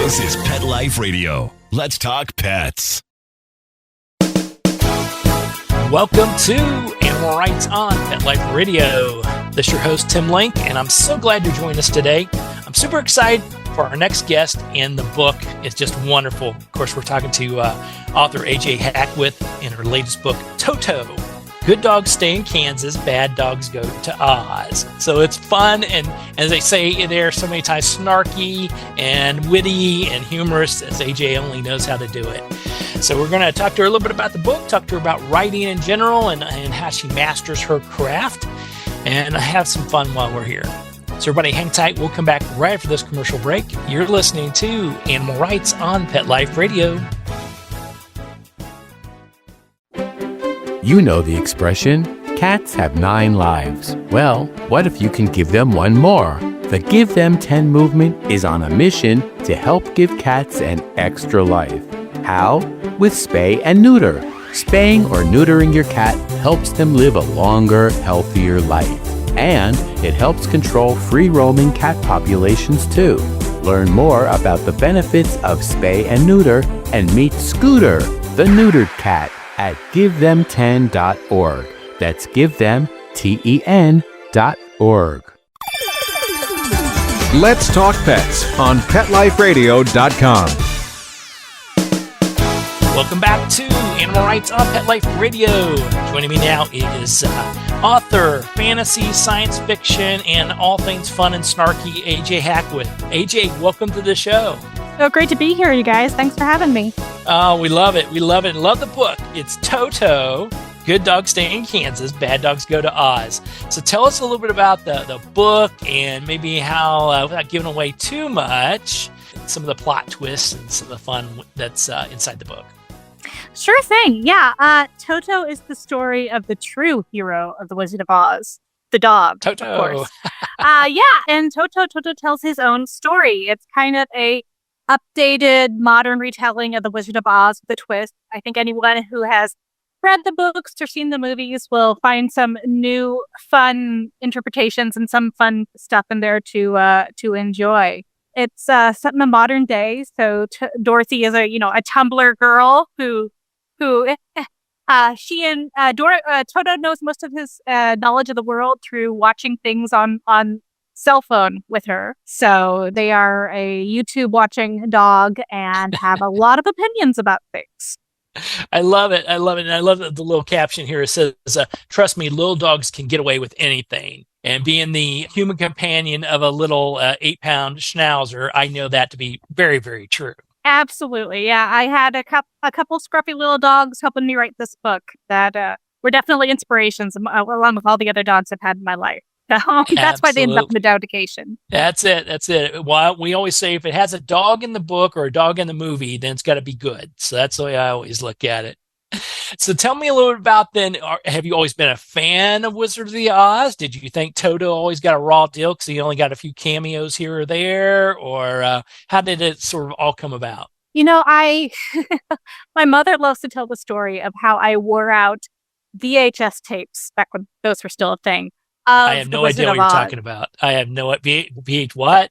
This is Pet Life Radio. Let's talk pets. Welcome to Animal Rights on Pet Life Radio. This is your host, Tim Link, and I'm so glad you joined us today. I'm super excited for our next guest, and the book is just wonderful. Of course, we're talking to author A.J. Hackwith in her latest book, Toto. Good dogs stay in Kansas, bad dogs go to Oz. So it's fun, and as they say there so many times, snarky and witty and humorous, as AJ only knows how to do it. So we're going to talk to her a little bit about the book, talk to her about writing in general and how she masters her craft, and have some fun while we're here. So everybody hang tight. We'll come back right after this commercial break. You're listening to Animal Rights on Pet Life Radio. You know the expression, cats have 9 lives. Well, what if you can give them one more? The Give Them 10 movement is on a mission to help give cats an extra life. How? With spay and neuter. Spaying or neutering your cat helps them live a longer, healthier life. And it helps control free-roaming cat populations too. Learn more about the benefits of spay and neuter and meet Scooter, the neutered cat, at givethem10.org. That's givethem10.org. Let's Talk Pets on PetLifeRadio.com. Welcome back to Animal Rights on Pet Life Radio. Joining me now is author, fantasy, science fiction, and all things fun and snarky, A.J. Hackwith. A.J., welcome to the show. So great to be here, you guys. Thanks for having me. Oh, we love it. We love it. Love the book. It's Toto. Good dogs stay in Kansas, bad dogs go to Oz. So tell us a little bit about the book and maybe how, without giving away too much, some of the plot twists and some of the fun that's inside the book. Sure thing. Yeah. Toto is the story of the true hero of The Wizard of Oz, the dog, Toto. Of course. And Toto tells his own story. It's kind of a updated, modern retelling of The Wizard of Oz with a twist. I think anyone who has read the books or seen the movies will find some new, fun interpretations and some fun stuff in there to enjoy. It's set in the modern day. So Dorothy is a Tumblr girl who she and Toto knows most of his knowledge of the world through watching things on cell phone with her. So they are a YouTube watching dog and have a lot of opinions about things. I love it. And I love the little caption here. It says, trust me, little dogs can get away with anything. And being the human companion of a little 8-pound schnauzer, I know that to be very, very true. Absolutely. Yeah. I had a couple scruffy little dogs helping me write this book that were definitely inspirations along with all the other dogs I've had in my life. So that's why they ended up in the dedication. That's it. Well, we always say if it has a dog in the book or a dog in the movie, then it's got to be good. So that's the way I always look at it. So tell me a little bit about then, have you always been a fan of Wizard of the Oz? Did you think Toto always got a raw deal because he only got a few cameos here or there? Or how did it sort of all come about? My mother loves to tell the story of how I wore out VHS tapes back when those were still a thing. I have no idea what you're talking about. I have no idea. VH what?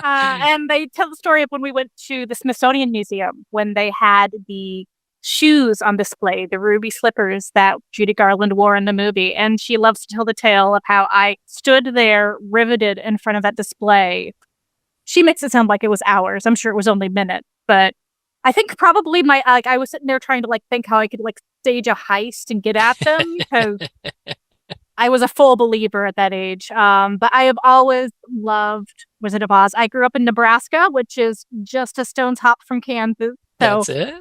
And they tell the story of when we went to the Smithsonian Museum when they had the shoes on display, the ruby slippers that Judy Garland wore in the movie. And she loves to tell the tale of how I stood there riveted in front of that display. She makes it sound like it was hours. I'm sure it was only minutes, but I think probably I was sitting there trying to think how I could stage a heist and get at them because I was a full believer at that age. But I have always loved Wizard of Oz. I grew up in Nebraska, which is just a stone's hop from Kansas. So that's it.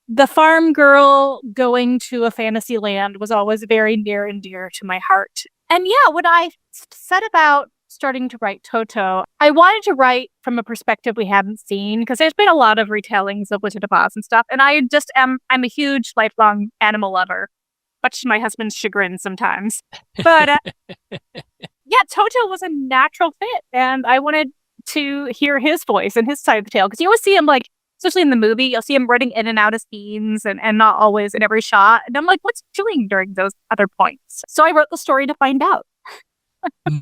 The farm girl going to a fantasy land was always very near and dear to my heart. And yeah, when I set about starting to write Toto, I wanted to write from a perspective we hadn't seen because there's been a lot of retellings of Wizard of Oz and stuff. And I'm a huge lifelong animal lover, much to my husband's chagrin sometimes. But yeah, Toto was a natural fit. And I wanted to hear his voice and his side of the tale because you always see him especially in the movie, you'll see him running in and out of scenes and not always in every shot. And I'm like, what's he doing during those other points? So I wrote the story to find out.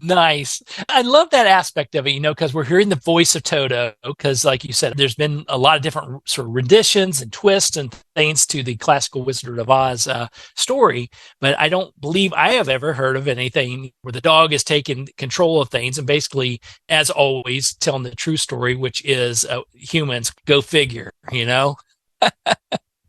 Nice. I love that aspect of it, because we're hearing the voice of Toto. Because, like you said, there's been a lot of different sort of renditions and twists and things to the classical Wizard of Oz story. But I don't believe I have ever heard of anything where the dog is taking control of things and basically, as always, telling the true story, which is humans. Go figure,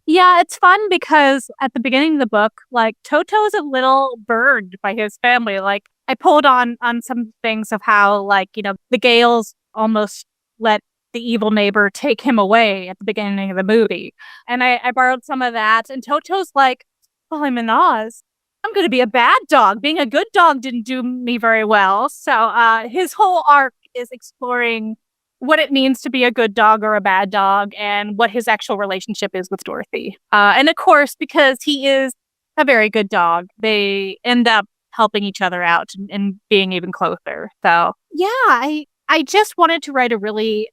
Yeah, it's fun because at the beginning of the book, like Toto is a little burned by his family. Like I pulled on some things of how the Gales almost let the evil neighbor take him away at the beginning of the movie. And I borrowed some of that. And Toto's like, well, I'm in Oz. I'm going to be a bad dog. Being a good dog didn't do me very well. So his whole arc is exploring what it means to be a good dog or a bad dog and what his actual relationship is with Dorothy. And of course, because he is a very good dog, they end up helping each other out and being even closer. So yeah, I just wanted to write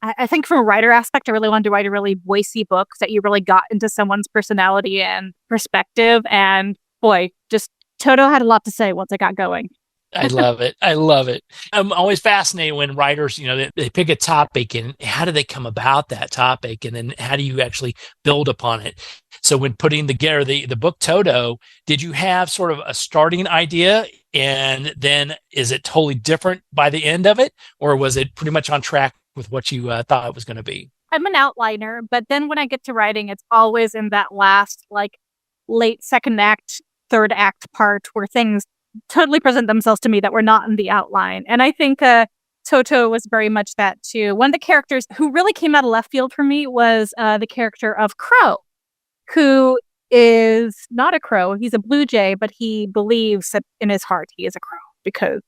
I think from a writer aspect, I really wanted to write a really voicey book that you really got into someone's personality and perspective. And boy, just Toto had a lot to say once I got going. I love it. I love it. I'm always fascinated when writers, they pick a topic and how do they come about that topic? And then how do you actually build upon it? So when putting together the book Toto, did you have sort of a starting idea and then is it totally different by the end of it? Or was it pretty much on track with what you thought it was going to be? I'm an outliner, but then when I get to writing, it's always in that last, late second act, third act part where things totally present themselves to me that were not in the outline. And I think Toto was very much that too. One of the characters who really came out of left field for me was the character of Crow, who is not a crow. He's a blue jay, but he believes that in his heart he is a crow because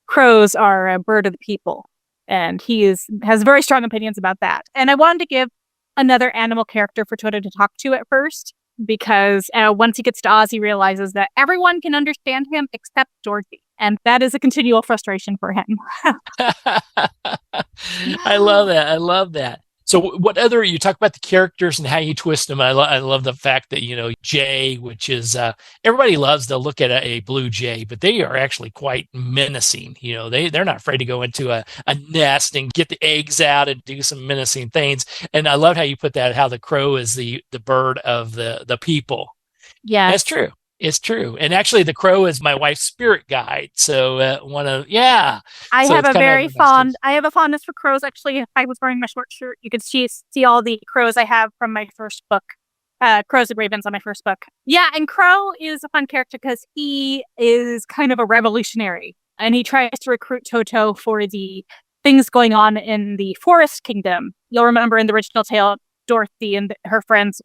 crows are a bird of the people. And he has very strong opinions about that. And I wanted to give another animal character for Toto to talk to at first, because once he gets to Oz, he realizes that everyone can understand him except Dorothy. And that is a continual frustration for him. I love that. I love that. So what other, you talk about the characters and how you twist them. I love the fact that, Jay, which is, everybody loves to look at a blue jay, but they are actually quite menacing. They're not afraid to go into a nest and get the eggs out and do some menacing things. And I love how you put that, how the crow is the bird of the people. Yeah. That's true. It's true. And actually the crow is my wife's spirit guide. So I have a fondness for crows. Actually, if I was wearing my short shirt, you could see all the crows I have from my first book, Crows and Ravens on my first book. Yeah. And Crow is a fun character because he is kind of a revolutionary and he tries to recruit Toto for the things going on in the Forest Kingdom. You'll remember in the original tale, Dorothy and her friends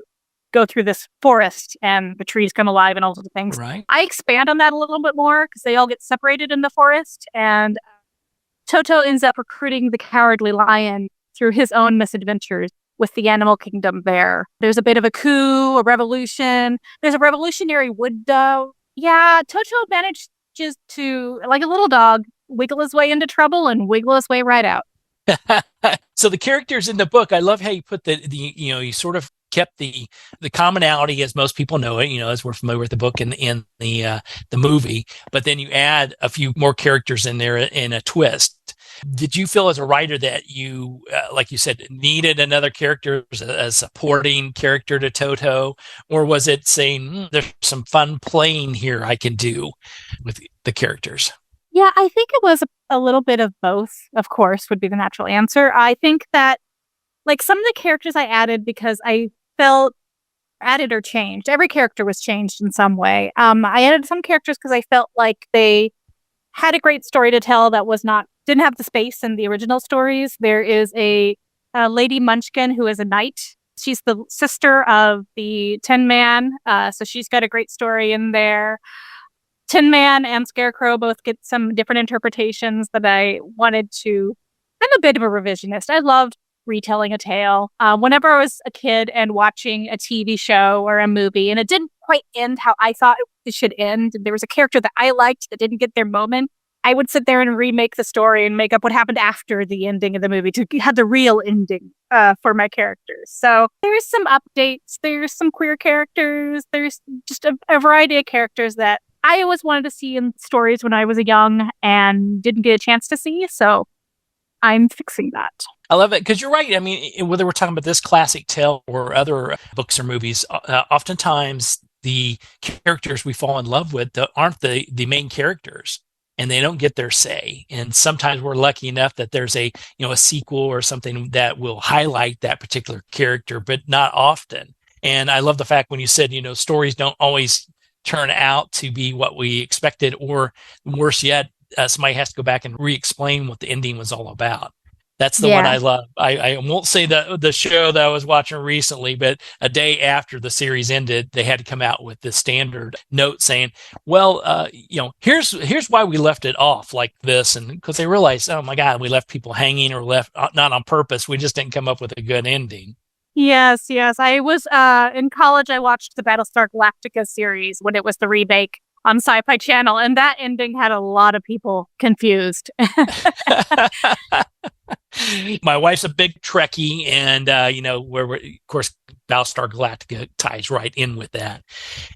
go through this forest and the trees come alive and all sorts of things. Right. I expand on that a little bit more because they all get separated in the forest and Toto ends up recruiting the Cowardly Lion through his own misadventures with the animal kingdom there. There's a bit of a coup, a revolution. There's a revolutionary wood dove. Yeah, Toto manages to, like a little dog, wiggle his way into trouble and wiggle his way right out. So the characters in the book, I love how you put you sort of kept the commonality as most people know it, as we're familiar with the book and in the movie, but then you add a few more characters in there in a twist. Did you feel as a writer that you, like you said, needed another character, a supporting character to Toto, or was it saying there's some fun playing here I can do with the characters? Yeah, I think it was a little bit of both, of course, would be the natural answer. I think that some of the characters I added because I felt added or changed. Every character was changed in some way. I added some characters because I felt like they had a great story to tell that didn't have the space in the original stories. There is a Lady Munchkin who is a knight. She's the sister of the Tin Man, so she's got a great story in there. Tin Man and Scarecrow both get some different interpretations that I wanted to. I'm a bit of a revisionist. I loved retelling a tale. Whenever I was a kid and watching a TV show or a movie and it didn't quite end how I thought it should end, there was a character that I liked that didn't get their moment, I would sit there and remake the story and make up what happened after the ending of the movie to have the real ending for my characters. So there's some updates, there's some queer characters, there's just a variety of characters that I always wanted to see in stories when I was young and didn't get a chance to see. So I'm fixing that. I love it because you're right. I mean, whether we're talking about this classic tale or other books or movies, oftentimes the characters we fall in love with aren't the main characters, and they don't get their say. And sometimes we're lucky enough that there's a sequel or something that will highlight that particular character, but not often. And I love the fact when you said, stories don't always turn out to be what we expected, or worse yet, somebody has to go back and re-explain what the ending was all about. That's the one I love. I won't say the show that I was watching recently, but a day after the series ended, they had to come out with this standard note saying, well, here's why we left it off like this. And because they realized, oh my God, we left people hanging or left not on purpose. We just didn't come up with a good ending. Yes. I was in college. I watched the Battlestar Galactica series when it was the remake on Sci-Fi Channel, and that ending had a lot of people confused. My wife's a big Trekkie, and where of course Battlestar Galactica ties right in with that,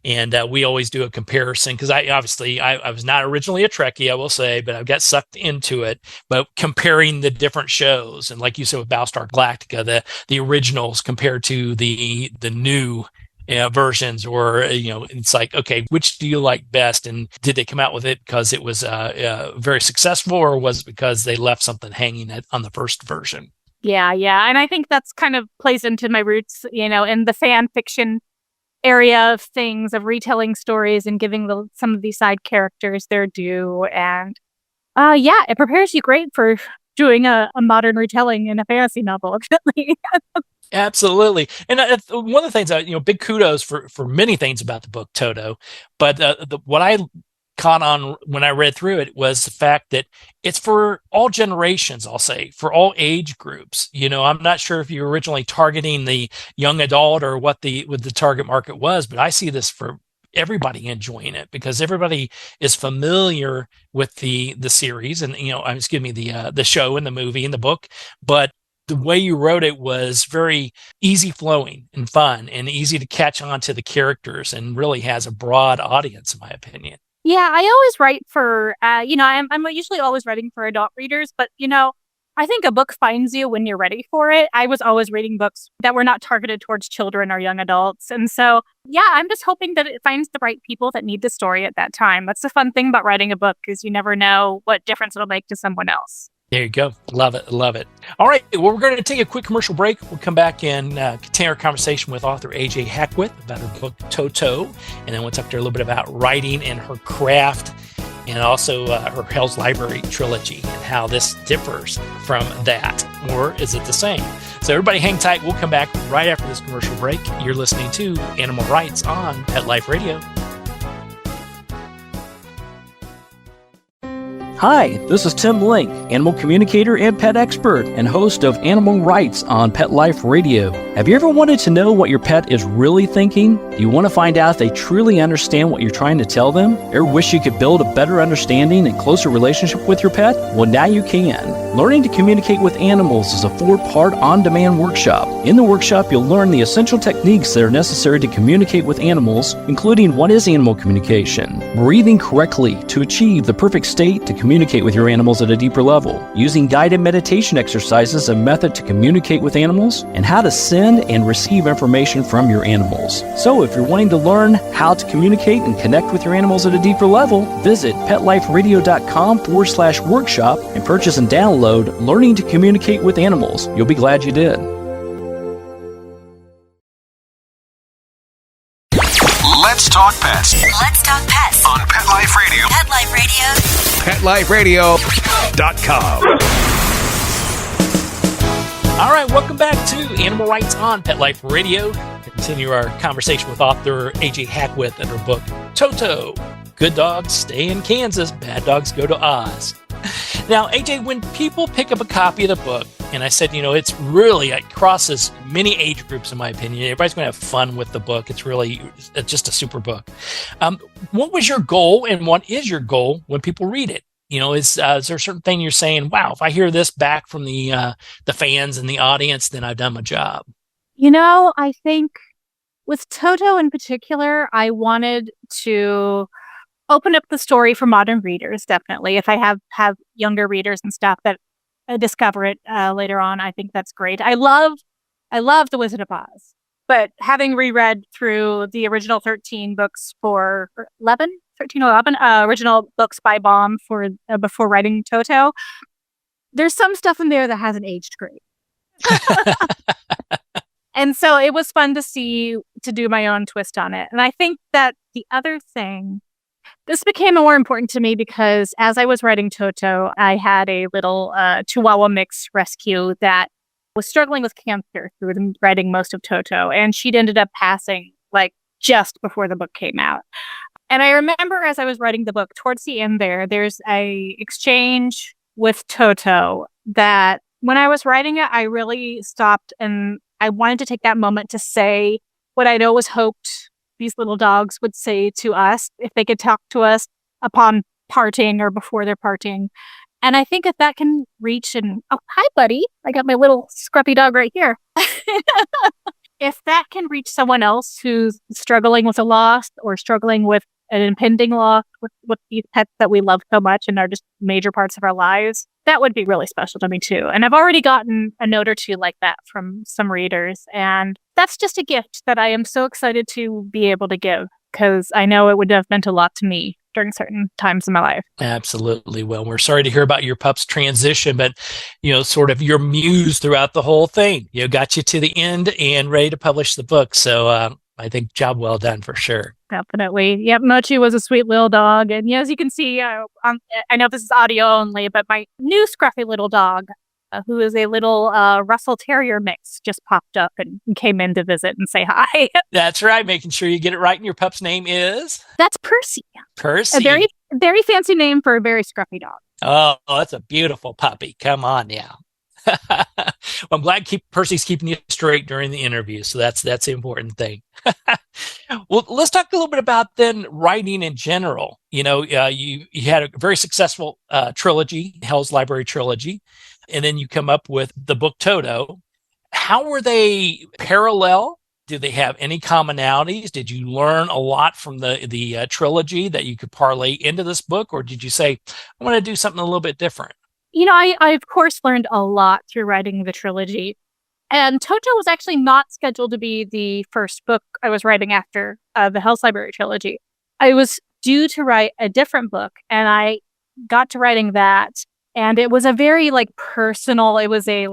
and we always do a comparison because I was not originally a Trekkie, I will say, but I got sucked into it. But comparing the different shows, and like you said with Battlestar Galactica, the originals compared to the new versions, or it's like, okay, which do you like best? And did they come out with it because it was very successful, or was it because they left something hanging on the first version? Yeah, and I think that's kind of plays into my roots, in the fan fiction area of things, of retelling stories and giving some of these side characters their due. And it prepares you great for doing a modern retelling in a fantasy novel. Absolutely. And one of the things, big kudos for many things about the book, Toto. But what I caught on when I read through it was the fact that it's for all generations, I'll say, for all age groups. I'm not sure if you were originally targeting the young adult or what the target market was, but I see this for everybody enjoying it because everybody is familiar with the series and, the show and the movie and the book. But the way you wrote it was very easy flowing and fun and easy to catch on to the characters, and really has a broad audience, in my opinion. Yeah, I always write for, I'm usually always writing for adult readers, but, I think a book finds you when you're ready for it. I was always reading books that were not targeted towards children or young adults. And so, I'm just hoping that it finds the right people that need the story at that time. That's the fun thing about writing a book, is you never know what difference it'll make to someone else. There you go. Love it. All right. Well, we're going to take a quick commercial break. We'll come back and continue our conversation with author A.J. Hackwith about her book, Toto. And then we'll talk to her a little bit about writing and her craft, and also her Hell's Library trilogy and how this differs from that. Or is it the same? So everybody hang tight. We'll come back right after this commercial break. You're listening to Animal Rights on Pet Life Radio. Hi, this is Tim Link, animal communicator and pet expert and host of Animal Rights on Pet Life Radio. Have you ever wanted to know what your pet is really thinking? Do you want to find out if they truly understand what you're trying to tell them? Or wish you could build a better understanding and closer relationship with your pet? Well, now you can. Learning to Communicate with Animals is a 4-part on-demand workshop. In the workshop, you'll learn the essential techniques that are necessary to communicate with animals, including what is animal communication, breathing correctly to achieve the perfect state to communicate with your animals at a deeper level, using guided meditation exercises, a method to communicate with animals, and how to send and receive information from your animals. So if you're wanting to learn how to communicate and connect with your animals at a deeper level, visit petliferadio.com/workshop and purchase and download Learning to Communicate with Animals. You'll be glad you did. Let's talk pets. Let's talk pets On Pet Life Radio. Pet Life Radio. PetLifeRadio.com. All right, welcome back to Animal Rights on Pet Life Radio. Continue our conversation with author A.J. Hackwith and her book, Toto. Good dogs stay in Kansas, bad dogs go to Oz. Now, AJ, when people pick up a copy of the book, and I said, it crosses many age groups, in my opinion. Everybody's going to have fun with the book. It's just a super book. What was your goal, and what is your goal when people read it? Is there a certain thing you're saying, wow, if I hear this back from the fans and the audience, then I've done my job? I think with Toto in particular, I wanted to open up the story for modern readers, definitely. If I have younger readers and stuff that discover it later on, I think that's great. I love The Wizard of Oz, but having reread through the original 13 books for 11, 13 or 11 original books by Baum for before writing Toto, there's some stuff in there that hasn't aged great. And so it was fun to do my own twist on it. And I think that the other thing, this became more important to me because as I was writing Toto, I had a little Chihuahua mix rescue that was struggling with cancer through writing most of Toto. And she'd ended up passing like just before the book came out. And I remember as I was writing the book, towards the end there's a exchange with Toto that when I was writing it, I really stopped and I wanted to take that moment to say what I'd always hoped these little dogs would say to us if they could talk to us upon parting or before they're parting. And I think if that can reach oh, hi, buddy. I got my little scruffy dog right here. If that can reach someone else who's struggling with a loss or struggling with an impending loss with these pets that we love so much and are just major parts of our lives, that would be really special to me too. And I've already gotten a note or two like that from some readers. And that's just a gift that I am so excited to be able to give because I know it would have meant a lot to me during certain times in my life. Absolutely. Well, we're sorry to hear about your pup's transition, but, sort of your muse throughout the whole thing, got you to the end and ready to publish the book. So I think job well done for sure. Definitely. Yep. Mochi was a sweet little dog. And as you can see, I know this is audio only, but my new scruffy little dog, who is a little Russell Terrier mix, just popped up and came in to visit and say hi. That's right. Making sure you get it right. And your pup's name is? That's Percy. Percy. A very, very fancy name for a very scruffy dog. Oh, that's a beautiful puppy. Come on now. Well, I'm glad Percy's keeping you straight during the interview. So that's the important thing. Well, let's talk a little bit about then writing in general. You had a very successful trilogy, Hell's Library trilogy, and then you come up with the book Toto. How were they parallel? Do they have any commonalities? Did you learn a lot from the trilogy that you could parlay into this book, or did you say, I want to do something a little bit different? I of course learned a lot through writing the trilogy. And Toto was actually not scheduled to be the first book I was writing after the Hell's Library trilogy. I was due to write a different book, and I got to writing that. And it was a very personal, it was a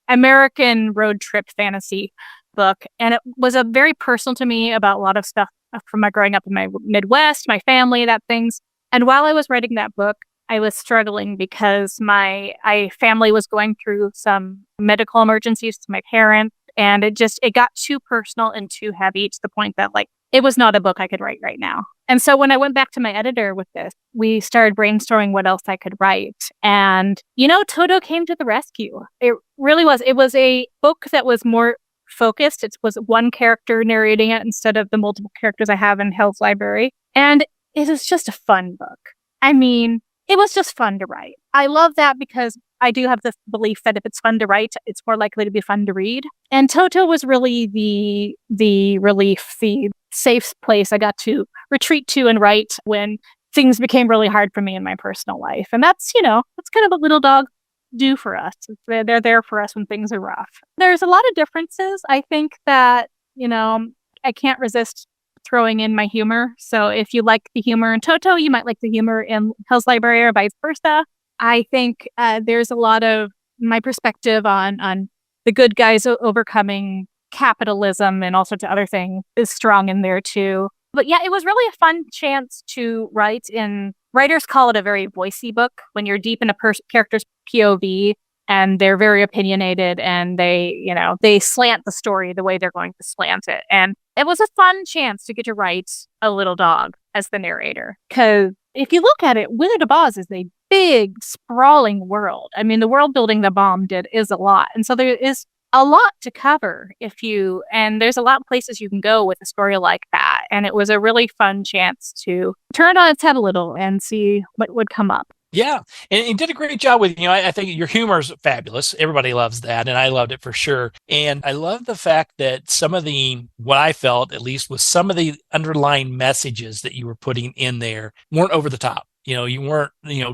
American road trip fantasy book. And it was a very personal to me about a lot of stuff from my growing up in my Midwest, my family, that things. And while I was writing that book, I was struggling because my family was going through some medical emergencies to my parents, and it got too personal and too heavy to the point that it was not a book I could write right now. And so when I went back to my editor with this, we started brainstorming what else I could write. And, Toto came to the rescue. It really was. It was a book that was more focused. It was one character narrating it instead of the multiple characters I have in Hell's Library. And it was just a fun book. I mean, it was just fun to write. I love that because I do have this belief that if it's fun to write, it's more likely to be fun to read. And Toto was really the relief, the safe place I got to retreat to and write when things became really hard for me in my personal life. And that's kind of what little dogs do for us. They're there for us when things are rough. There's a lot of differences. I think that, I can't resist throwing in my humor. So if you like the humor in Toto, you might like the humor in Hell's Library or vice versa. I think there's a lot of my perspective on the good guys overcoming capitalism and all sorts of other things is strong in there too. But yeah, it was really a fun chance to write in, writers call it a very voicey book when you're deep in a character's POV and they're very opinionated and they slant the story the way they're going to slant it. And it was a fun chance to get to write a little dog as the narrator. Because if you look at it, Wizard of Oz is a big, sprawling world. I mean, the world building that Baum did is a lot. And so there is a lot to cover and there's a lot of places you can go with a story like that. And it was a really fun chance to turn it on its head a little and see what would come up. Yeah, and you did a great job with, I think your humor is fabulous. Everybody loves that, and I loved it for sure. And I love the fact that what I felt, at least, was some of the underlying messages that you were putting in there weren't over the top. You weren't,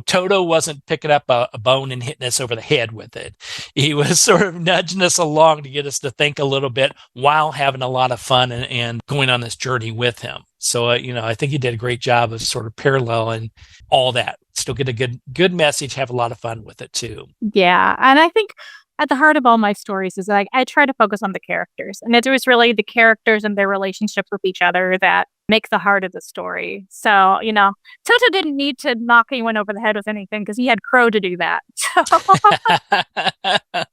Toto wasn't picking up a bone and hitting us over the head with it. He was sort of nudging us along to get us to think a little bit while having a lot of fun and going on this journey with him. So, I think you did a great job of sort of paralleling all that. Still get a good message, have a lot of fun with it too. Yeah. And I think at the heart of all my stories is like I try to focus on the characters. And it was really the characters and their relationships with each other that make the heart of the story. So, Toto didn't need to knock anyone over the head with anything because he had Crow to do that.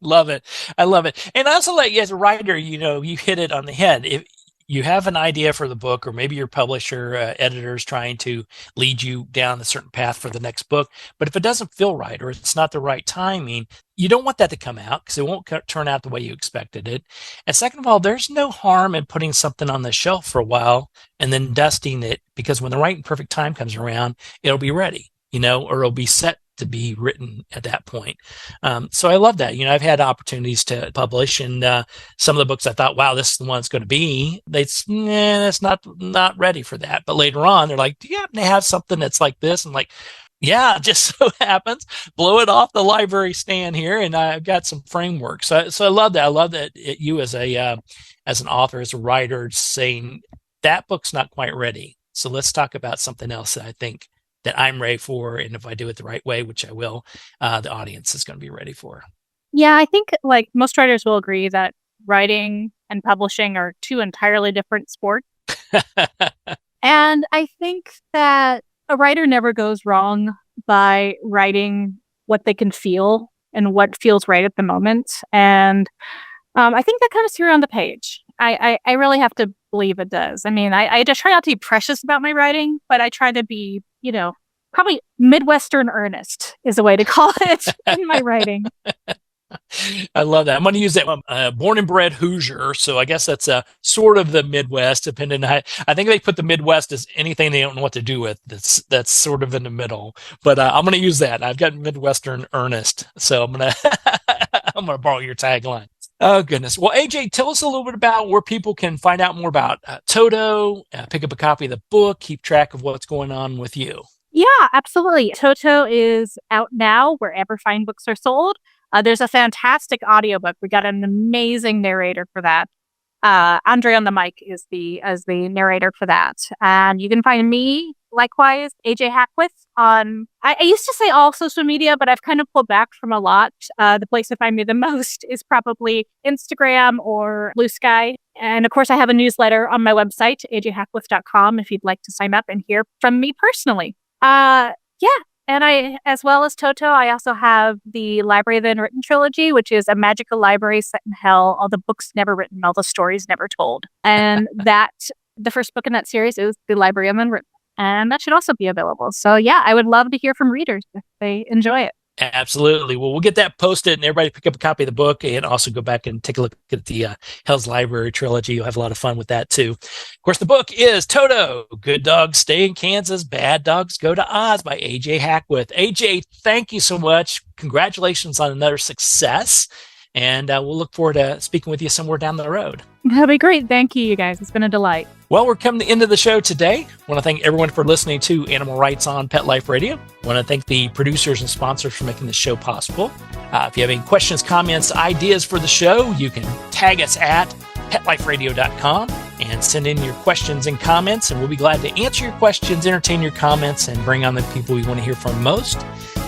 Love it. I love it. And also, like, as a writer, you hit it on the head. If you have an idea for the book, or maybe your publisher, editor is trying to lead you down a certain path for the next book, but if it doesn't feel right or it's not the right timing, you don't want that to come out because it won't turn out the way you expected it. And second of all, there's no harm in putting something on the shelf for a while and then dusting it, because when the right and perfect time comes around, it'll be ready, or it'll be set to be written at that point. So I love that. I've had opportunities to publish, and some of the books I thought, wow, this is the one it's going to be. That's not ready for that. But later on, they're like, do you happen to have something that's like this? And like, yeah, just so happens, blow it off the library stand here, and I've got some framework. So I love that. I love that you as an author, as a writer, saying that book's not quite ready. So let's talk about something else that I think that I'm ready for, and if I do it the right way, which I will, the audience is going to be ready for. Yeah, I think like most writers will agree that writing and publishing are two entirely different sports. And I think that a writer never goes wrong by writing what they can feel and what feels right at the moment. And I think that comes through on the page. I really have to believe it does. I mean, I just try not to be precious about my writing, but I try to be, probably Midwestern earnest is a way to call it in my writing. I love that. I'm going to use that one. Born and bred Hoosier, so I guess that's sort of the Midwest, depending on I think they put the Midwest as anything they don't know what to do with. That's sort of in the middle. But I'm going to use that. I've got Midwestern earnest, so I'm going to borrow your tagline. Oh, goodness. Well, AJ, tell us a little bit about where people can find out more about Toto, pick up a copy of the book, keep track of what's going on with you. Yeah, absolutely. Toto is out now wherever fine books are sold. There's a fantastic audiobook. We got an amazing narrator for that. Andre on the mic is the narrator for that. And you can find me, likewise, AJ Hackwith on, I used to say all social media, but I've kind of pulled back from a lot. The place to find me the most is probably Instagram or Blue Sky. And of course, I have a newsletter on my website, ajhackwith.com, if you'd like to sign up and hear from me personally. Yeah. And I, as well as Toto, I also have the Library of the Unwritten trilogy, which is a magical library set in hell, all the books never written, all the stories never told. And the first book in that series is the Library of the Unwritten. And that should also be available. So yeah, I would love to hear from readers if they enjoy it. Absolutely. Well, we'll get that posted, and everybody pick up a copy of the book and also go back and take a look at the Hell's Library trilogy. You'll have a lot of fun with that too. Of course, the book is Toto, Good Dogs Stay in Kansas, Bad Dogs Go to Oz by AJ Hackwith. AJ, thank you so much. Congratulations on another success. And we'll look forward to speaking with you somewhere down the road. That'll be great. Thank you, guys. It's been a delight. Well, we're coming to the end of the show today. I want to thank everyone for listening to Animal Rights on Pet Life Radio. I want to thank the producers and sponsors for making this show possible. If you have any questions, comments, ideas for the show, you can tag us at PetLifeRadio.com and send in your questions and comments, and we'll be glad to answer your questions, entertain your comments, and bring on the people you want to hear from most.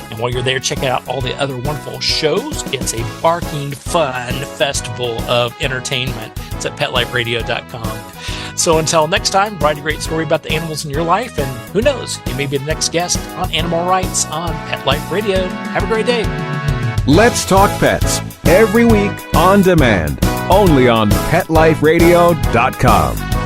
And while you're there, check out all the other wonderful shows. It's a barking, fun festival of entertainment. It's at PetLifeRadio.com. So until next time, write a great story about the animals in your life, and who knows, you may be the next guest on Animal Rights on Pet Life Radio. Have a great day. Let's Talk Pets, every week on demand, only on PetLifeRadio.com.